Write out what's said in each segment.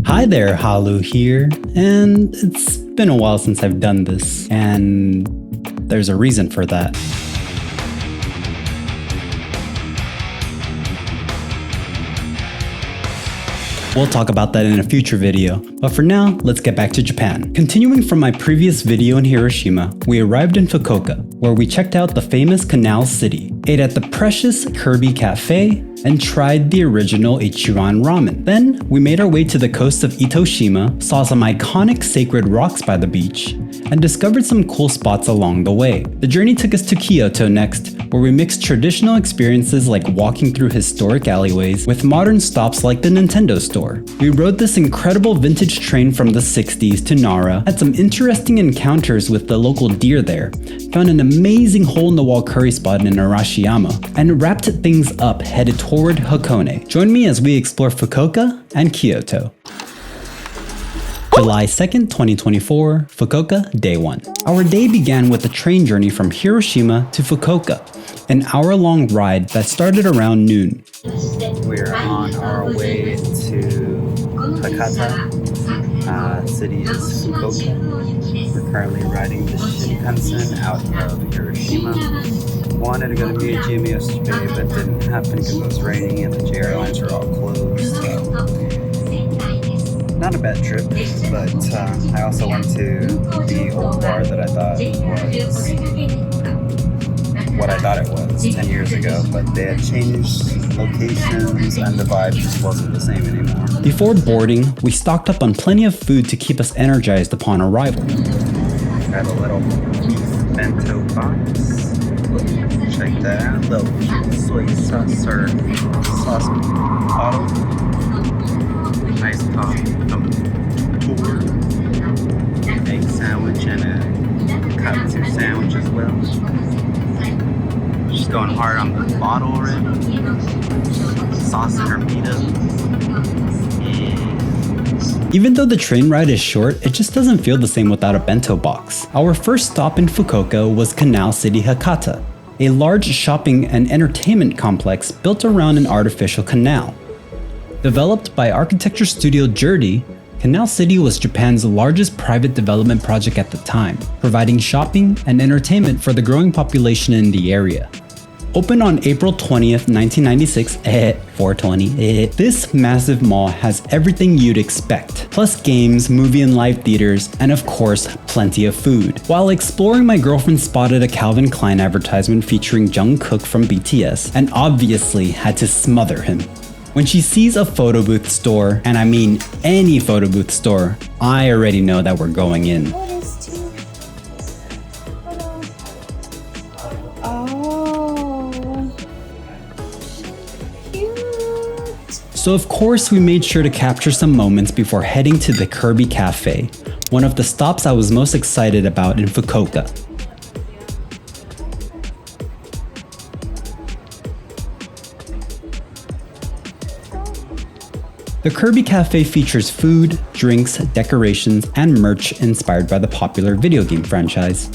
Hi there, Halu here, and it's been a while since I've done this, and there's a reason for that. We'll talk about that in a future video, but for now, let's get back to Japan. Continuing from my previous video in Hiroshima, we arrived in Fukuoka, where we checked out the famous Canal City, ate at the precious Kirby Cafe, and tried the original Ichiran ramen. Then, we made our way to the coast of Itoshima, saw some iconic sacred rocks by the beach, and discovered some cool spots along the way. The journey took us to Kyoto next, where we mixed traditional experiences like walking through historic alleyways with modern stops like the Nintendo store. We rode this incredible vintage train from the 60s to Nara, had some interesting encounters with the local deer there, found an amazing hole-in-the-wall curry spot in Arashiyama, and wrapped things up headed toward Hakone. Join me as we explore Fukuoka and Kyoto. July 2nd, 2024, Fukuoka, Day 1. Our day began with a train journey from Hiroshima to Fukuoka, an hour-long ride that started around noon. We're on our way to Hakata. City is Fukuoka. We're currently riding the Shinkansen out of Hiroshima. Wanted to go to Museum yesterday, but didn't happen because it was raining and the JR lines were all closed. So not a bad trip, but I also went to the old bar that I thought was what I thought it was 10 years ago, but they had changed locations and the vibe just wasn't the same anymore. Before boarding, we stocked up on plenty of food to keep us energized upon arrival. Got a little beef bento box. Check that out, little soy sauce or sauce bottle. Nice top, four egg sandwich and a katsu sandwich as well. Just going hard on the bottle already. Sauce and hermita. Yeah. Even though the train ride is short, it just doesn't feel the same without a bento box. Our first stop in Fukuoka was Canal City Hakata, a large shopping and entertainment complex built around an artificial canal. Developed by architecture studio Jurdi, Canal City was Japan's largest private development project at the time, providing shopping and entertainment for the growing population in the area. Opened on April 20th, 1996, 420, this massive mall has everything you'd expect, plus games, movie and live theaters, and of course, plenty of food. While exploring, my girlfriend spotted a Calvin Klein advertisement featuring Jungkook from BTS, and obviously had to smother him. When she sees a photo booth store, and I mean any photo booth store, I already know that we're going in. So of course we made sure to capture some moments before heading to the Kirby Cafe, one of the stops I was most excited about in Fukuoka. The Kirby Cafe features food, drinks, decorations, and merch inspired by the popular video game franchise.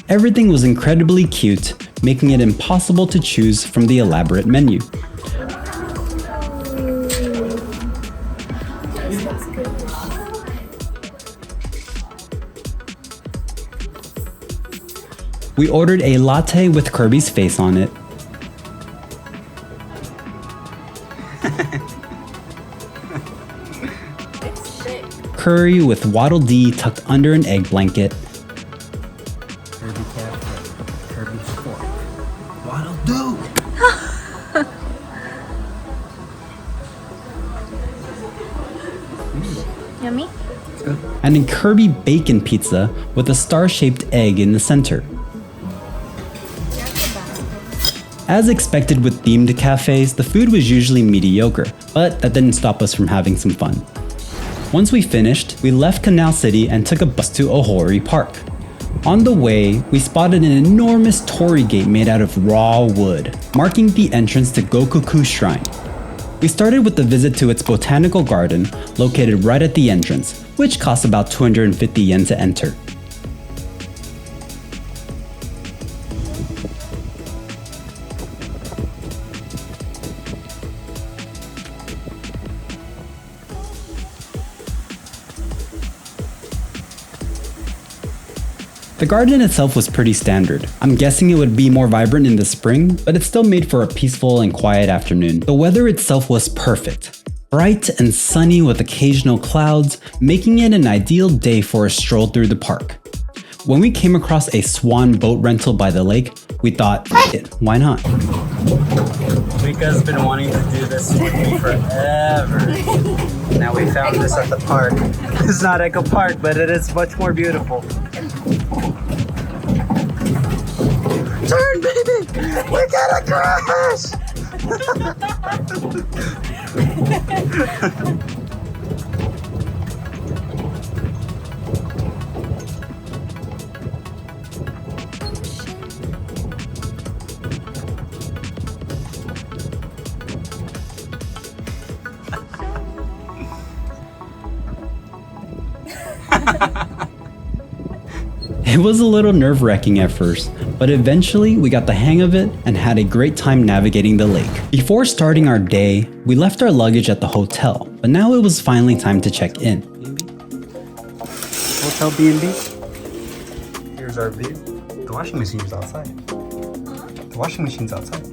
Everything was incredibly cute, making it impossible to choose from the elaborate menu. We ordered a latte with Kirby's face on it, curry with Waddle Dee tucked under an egg blanket, Kirby Cafe, Kirby Fork, Waddle Doo! Yummy? And a Kirby bacon pizza with a star-shaped egg in the center. As expected with themed cafes, the food was usually mediocre, but that didn't stop us from having some fun. Once we finished, we left Canal City and took a bus to Ohori Park. On the way, we spotted an enormous torii gate made out of raw wood, marking the entrance to Gokoku Shrine. We started with a visit to its botanical garden, located right at the entrance, which costs about 250 yen to enter. The garden itself was pretty standard. I'm guessing it would be more vibrant in the spring, but it still made for a peaceful and quiet afternoon. The weather itself was perfect. Bright and sunny with occasional clouds, making it an ideal day for a stroll through the park. When we came across a swan boat rental by the lake, we thought, why not? Mika's been wanting to do this with me forever. Now we found this at the park. It's not Echo Park, but it is much more beautiful. Turn, baby! We gotta crash! It was a little nerve-wracking at first, but eventually we got the hang of it and had a great time navigating the lake. Before starting our day, we left our luggage at the hotel, but now it was finally time to check in. Hotel B&B. Here's our view. The washing machine is outside. The washing machine's outside.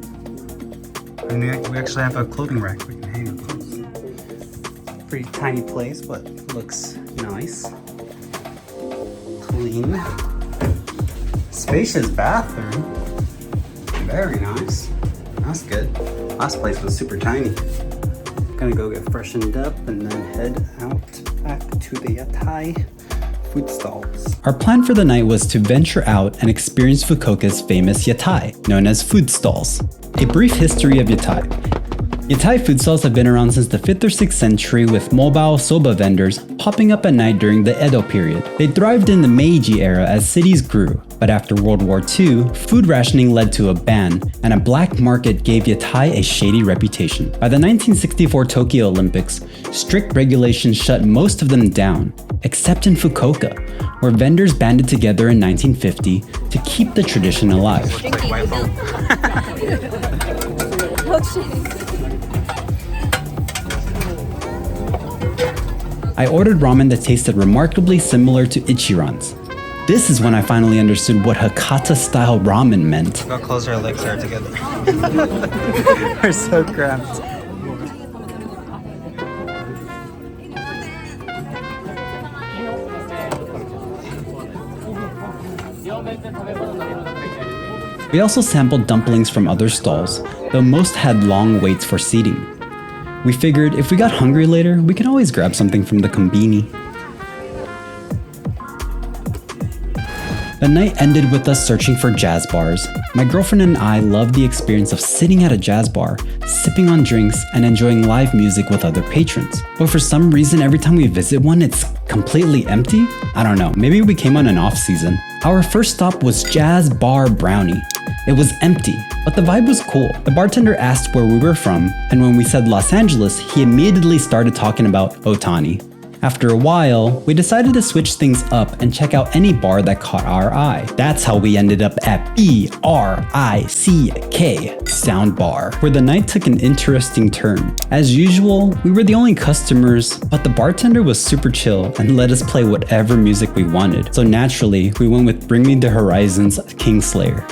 And we actually have a clothing rack we can hang our clothes. Pretty tiny place, but looks nice. Clean. Spacious bathroom. Very nice. That's good. Last place was super tiny. Gonna go get freshened up and then head out back to the yatai food stalls. Our plan for the night was to venture out and experience Fukuoka's famous yatai, known as food stalls. A brief history of yatai. Yatai food stalls have been around since the 5th or 6th century, with mobile soba vendors popping up at night during the Edo period. They thrived in the Meiji era as cities grew, but after World War II, food rationing led to a ban, and a black market gave yatai a shady reputation. By the 1964 Tokyo Olympics, strict regulations shut most of them down, except in Fukuoka, where vendors banded together in 1950 to keep the tradition alive. I ordered ramen that tasted remarkably similar to Ichiran's. This is when I finally understood what Hakata-style ramen meant. Look how close our legs are together. We're so cramped. We also sampled dumplings from other stalls, though most had long waits for seating. We figured if we got hungry later, we could always grab something from the kombini. The night ended with us searching for jazz bars. My girlfriend and I loved the experience of sitting at a jazz bar, sipping on drinks, and enjoying live music with other patrons. But for some reason, every time we visit one, it's completely empty? I don't know, maybe we came on an off season. Our first stop was Jazz Bar Brownie. It was empty, but the vibe was cool. The bartender asked where we were from, and when we said Los Angeles, he immediately started talking about Otani. After a while, we decided to switch things up and check out any bar that caught our eye. That's how we ended up at BRICK Sound Bar, where the night took an interesting turn. As usual, we were the only customers, but the bartender was super chill and let us play whatever music we wanted. So naturally, we went with Bring Me the Horizon's Kingslayer.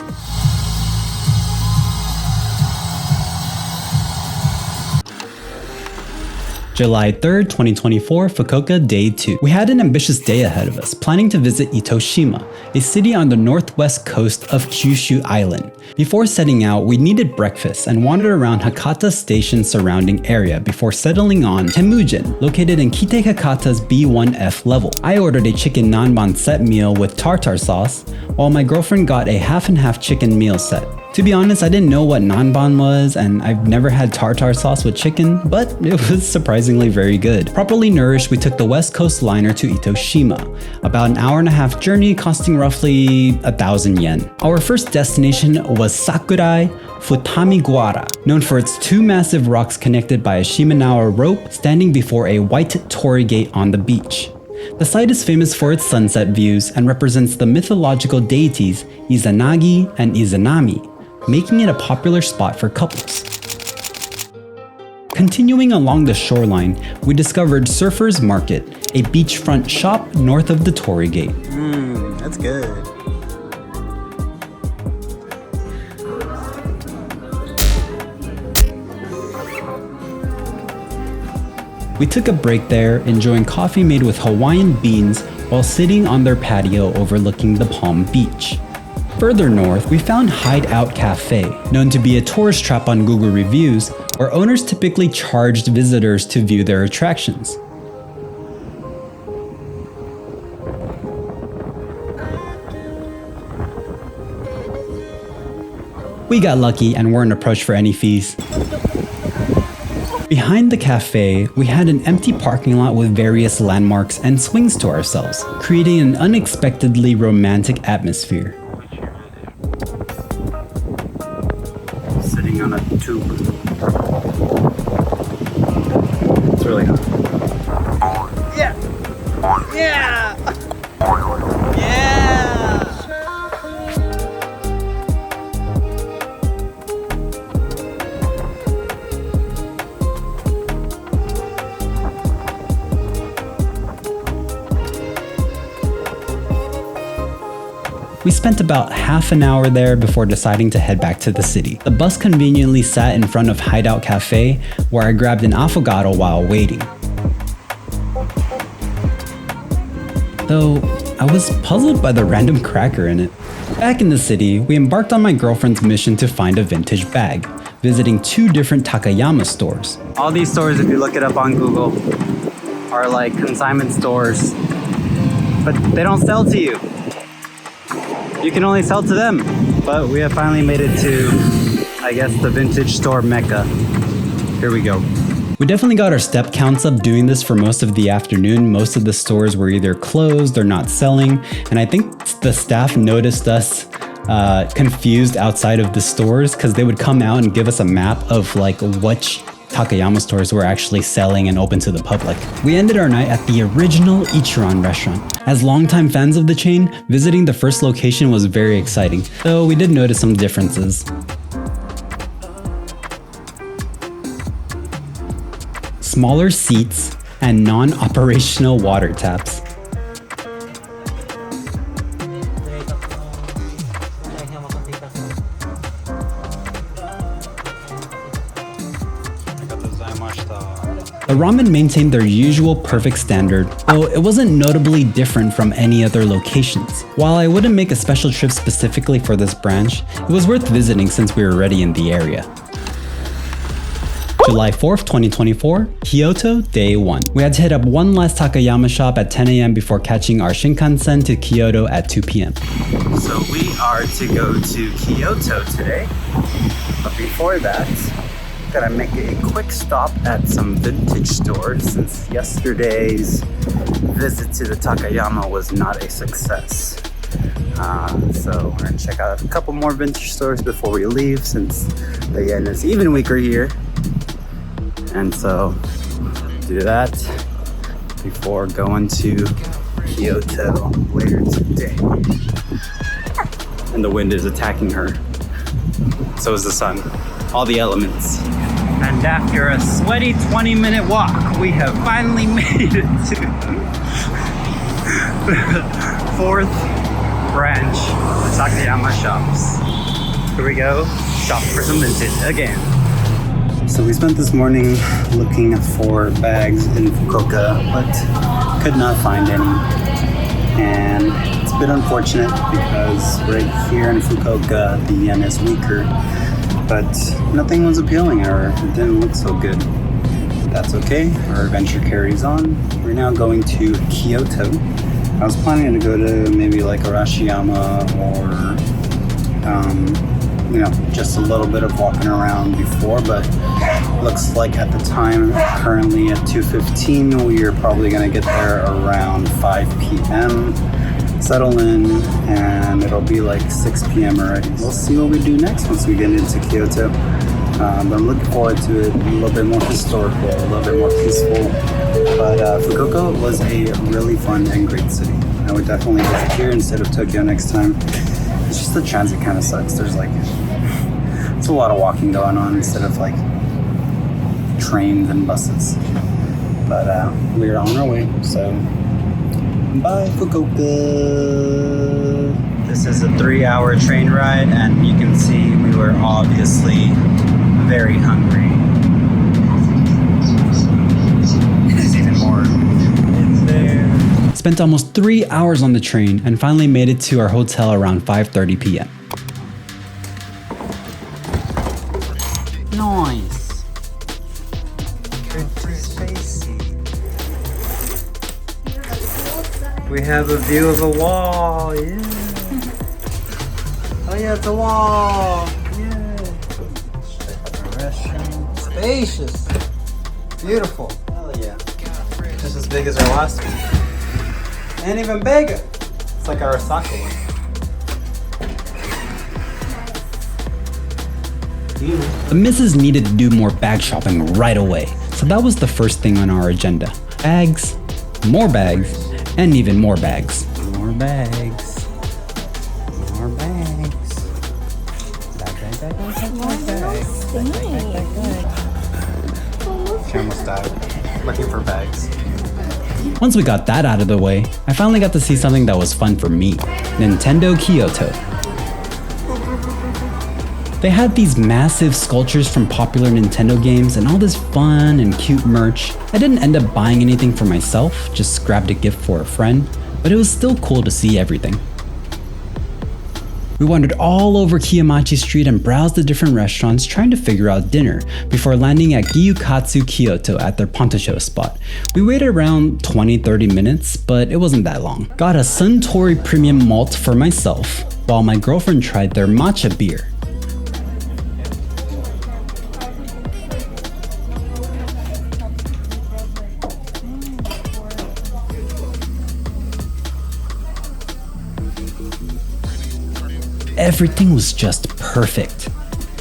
July 3rd, 2024, Fukuoka Day 2. We had an ambitious day ahead of us, planning to visit Itoshima, a city on the northwest coast of Kyushu Island. Before setting out, we needed breakfast and wandered around Hakata Station's surrounding area before settling on Temujin, located in Kite Hakata's B1F level. I ordered a chicken nanban set meal with tartar sauce, while my girlfriend got a half-and-half chicken meal set. To be honest, I didn't know what nanban was, and I've never had tartar sauce with chicken, but it was surprisingly very good. Properly nourished, we took the West Coast liner to Itoshima, about an hour-and-a-half journey costing roughly 1,000 yen. Our first destination was Sakurai Futamiguara, known for its two massive rocks connected by a Shimenawa rope standing before a white torii gate on the beach. The site is famous for its sunset views and represents the mythological deities Izanagi and Izanami, making it a popular spot for couples. Continuing along the shoreline, we discovered Surfer's Market, a beachfront shop north of the torii gate. That's good. We took a break there, enjoying coffee made with Hawaiian beans while sitting on their patio overlooking the Palm Beach. Further north, we found Hideout Cafe, known to be a tourist trap on Google reviews, where owners typically charged visitors to view their attractions. We got lucky and weren't approached for any fees. Behind the cafe, we had an empty parking lot with various landmarks and swings to ourselves, creating an unexpectedly romantic atmosphere. Sitting on a tube. It's really hot. Yeah! Yeah! Yeah! We spent about half an hour there before deciding to head back to the city. The bus conveniently sat in front of Hideout Cafe, where I grabbed an affogato while waiting. Though, I was puzzled by the random cracker in it. Back in the city, we embarked on my girlfriend's mission to find a vintage bag, visiting 2 different Takayama stores. All these stores, if you look it up on Google, are like consignment stores, but they don't sell to you. You can only sell to them. But we have finally made it to, I guess, the vintage store mecca. Here we go. We definitely got our step counts up doing this for most of the afternoon. Most of the stores were either closed or not selling, and I think the staff noticed us confused outside of the stores because they would come out and give us a map of like which Takayama stores were actually selling and open to the public. We ended our night at the original Ichiran restaurant. As longtime fans of the chain, visiting the first location was very exciting, though we did notice some differences. Smaller seats and non-operational water taps. The ramen maintained their usual perfect standard, though it wasn't notably different from any other locations. While I wouldn't make a special trip specifically for this branch, it was worth visiting since we were already in the area. July 4th, 2024, Kyoto, Day 1. We had to hit up one last Takayama shop at 10 AM before catching our Shinkansen to Kyoto at 2 PM. So we are to go to Kyoto today, but before that, gotta make a quick stop at some vintage stores since yesterday's visit to the Takayama was not a success. So we're gonna check out a couple more vintage stores before we leave since the yen is even weaker here. And so do that before going to Kyoto later today. And the wind is attacking her. So is the sun. All the elements. And after a sweaty 20-minute walk, we have finally made it to the 4th branch of Takayama shops. Here we go, shop for some vintage again. So we spent this morning looking for bags in Fukuoka, but could not find any. And it's a bit unfortunate because right here in Fukuoka, the yen is weaker, but nothing was appealing or it didn't look so good. That's okay, our adventure carries on. We're now going to Kyoto. I was planning to go to maybe like Arashiyama or, just a little bit of walking around before, but looks like at the time, currently at 2:15, we are probably gonna get there around 5 PM. Settle in, and it'll be like 6 PM already. We'll see what we do next once we get into Kyoto. But I'm looking forward to it. A little bit more historical, a little bit more peaceful. But Fukuoka was a really fun and great city. I would definitely visit here instead of Tokyo next time. It's just the transit kind of sucks. There's like, it's a lot of walking going on instead of like trains and buses. But we're on our way, so bye Fukuoka. This is a 3-hour train ride, and you can see we were obviously very hungry. Spent almost 3 hours on the train and finally made it to our hotel around 5:30 p.m. Nice. Good spacey. We have a view of a wall, yeah. Oh yeah, it's a wall. Yeah. Restroom. Spacious. Beautiful. Hell yeah. Just as big as our last one. And even bigger. It's like our Osaka one. The missus needed to do more bag shopping right away, so that was the first thing on our agenda. Bags, and even more bags. More bags. More bags. Bag. She almost died looking for bags. Once we got that out of the way, I finally got to see something that was fun for me, Nintendo Kyoto. They had these massive sculptures from popular Nintendo games and all this fun and cute merch. I didn't end up buying anything for myself, just grabbed a gift for a friend, but it was still cool to see everything. We wandered all over Kiyamachi Street and browsed the different restaurants trying to figure out dinner before landing at Gyukatsu Kyoto at their pontocho spot. We waited around 20-30 minutes, but it wasn't that long. Got a Suntory premium malt for myself, while my girlfriend tried their matcha beer. Everything was just perfect.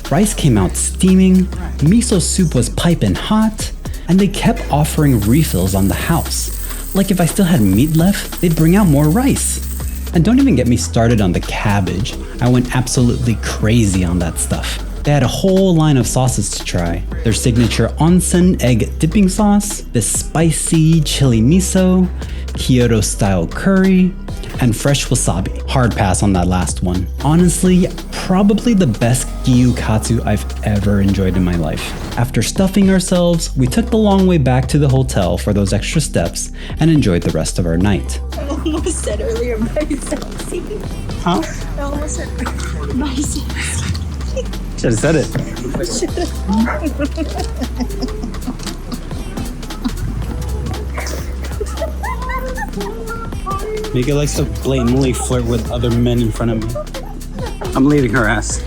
Rice came out steaming, miso soup was piping hot, and they kept offering refills on the house. Like if I still had meat left, they'd bring out more rice. And don't even get me started on the cabbage. I went absolutely crazy on that stuff. They had a whole line of sauces to try. Their signature onsen egg dipping sauce, this spicy chili miso, Kyoto style curry, and fresh wasabi. Hard pass on that last one. Honestly, probably the best gyukatsu I've ever enjoyed in my life. After stuffing ourselves, we took the long way back to the hotel for those extra steps and enjoyed the rest of our night. I almost said earlier, sexy. Huh? I almost said sexy. Should have said it. Mika likes to blatantly flirt with other men in front of me. I'm leaving her ass.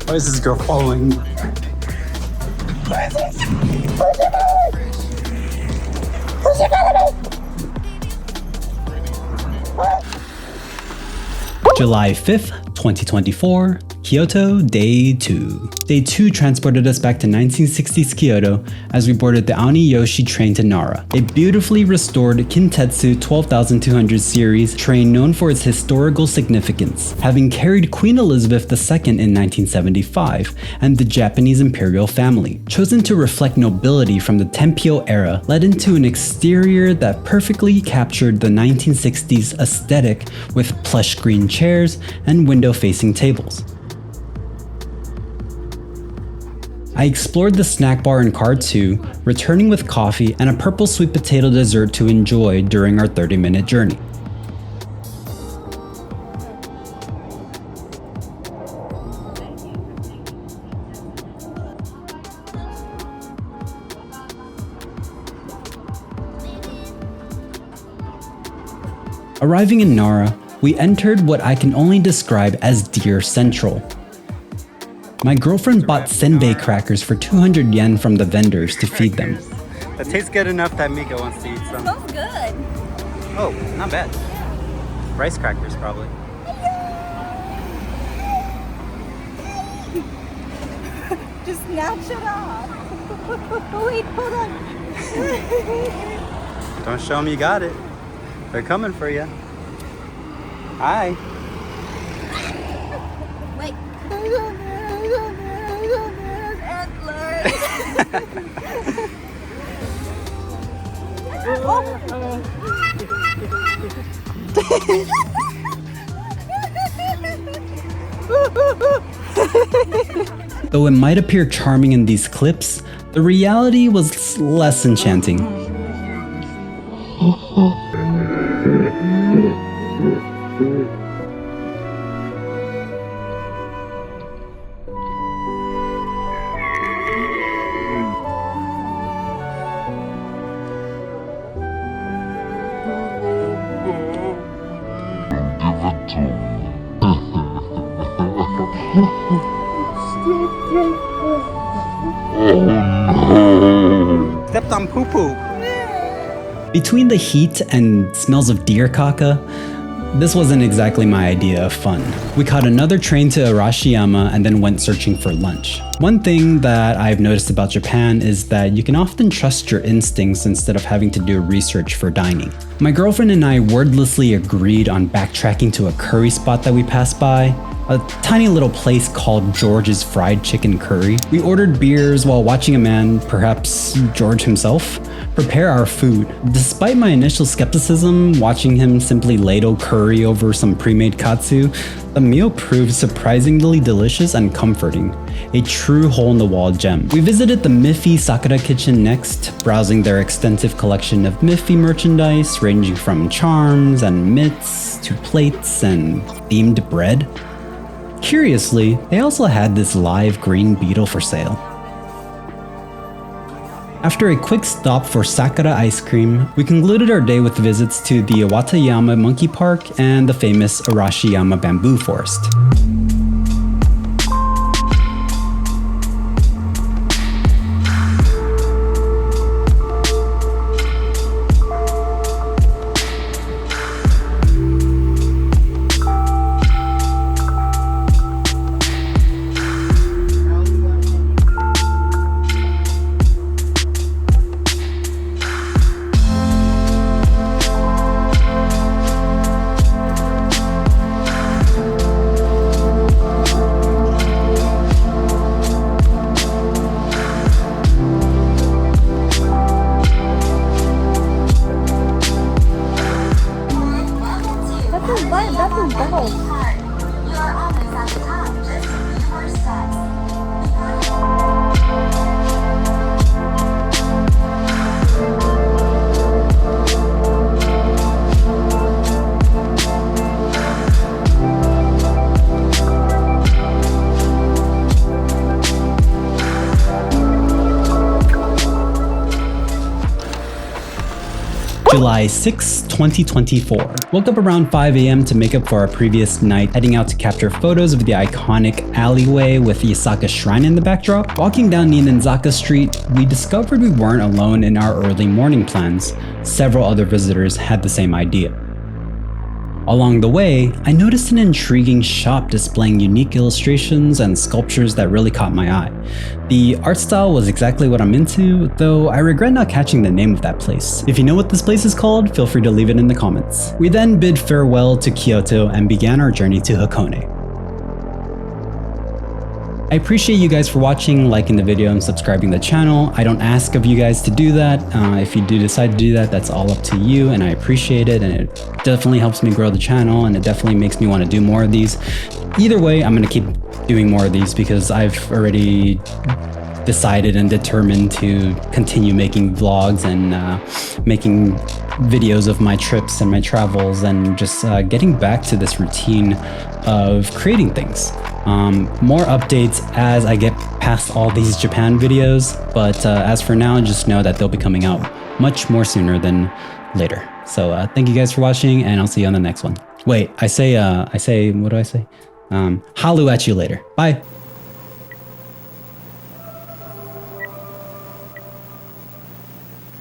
Why is this girl following me? July 5th, 2024, Kyoto, Day 2. Day 2 transported us back to 1960s Kyoto as we boarded the Aoniyoshi train to Nara, a beautifully restored Kintetsu 12200 series train known for its historical significance, having carried Queen Elizabeth II in 1975 and the Japanese imperial family. Chosen to reflect nobility from the Tenpyo era led into an exterior that perfectly captured the 1960s aesthetic with plush green chairs and window-facing tables. I explored the snack bar in car 2, returning with coffee and a purple sweet potato dessert to enjoy during our 30-minute journey. Arriving in Nara, we entered what I can only describe as Deer Central. My girlfriend bought senbei crackers for 200 yen from the vendors to feed them. That tastes good enough that Mika wants to eat some. Smells good. Oh, not bad. Rice crackers, probably. Just snatch it off. Wait, hold on. Don't show them you got it. They're coming for you. Hi. Wait. Though it might appear charming in these clips, the reality was less enchanting. Stepped on poo poo. Between the heat and smells of deer caca, this wasn't exactly my idea of fun. We caught another train to Arashiyama and then went searching for lunch. One thing that I've noticed about Japan is that you can often trust your instincts instead of having to do research for dining. My girlfriend and I wordlessly agreed on backtracking to a curry spot that we passed by, a tiny little place called George's Fried Chicken Curry. We ordered beers while watching a man, perhaps George himself, prepare our food. Despite my initial skepticism, watching him simply ladle curry over some pre-made katsu, the meal proved surprisingly delicious and comforting. A true hole-in-the-wall gem. We visited the Miffy Sakura kitchen next, browsing their extensive collection of Miffy merchandise ranging from charms and mitts to plates and themed bread. Curiously, they also had this live green beetle for sale. After a quick stop for Sakura ice cream, we concluded our day with visits to the Aoniyoshi Monkey Park and the famous Arashiyama bamboo forest. July 6, 2024. Woke up around 5 a.m. to make up for our previous night, heading out to capture photos of the iconic alleyway with the Osaka Shrine in the backdrop. Walking down Ninenzaka Street, we discovered we weren't alone in our early morning plans. Several other visitors had the same idea. Along the way, I noticed an intriguing shop displaying unique illustrations and sculptures that really caught my eye. The art style was exactly what I'm into, though I regret not catching the name of that place. If you know what this place is called, feel free to leave it in the comments. We then bid farewell to Kyoto and began our journey to Hakone. I appreciate you guys for watching, liking the video, and subscribing to the channel. I don't ask of you guys to do that. If you do decide to do that, that's all up to you, and I appreciate it, and it definitely helps me grow the channel, and it definitely makes me want to do more of these. Either way, I'm going to keep doing more of these because I've already decided and determined to continue making vlogs and making videos of my trips and my travels and just getting back to this routine of creating things. More updates as I get past all these Japan videos, but as for now, just know that they'll be coming out much more sooner than later. So thank you guys for watching, and I'll see you on the next one. Wait, I say, what do I say? Halu at you later. Bye.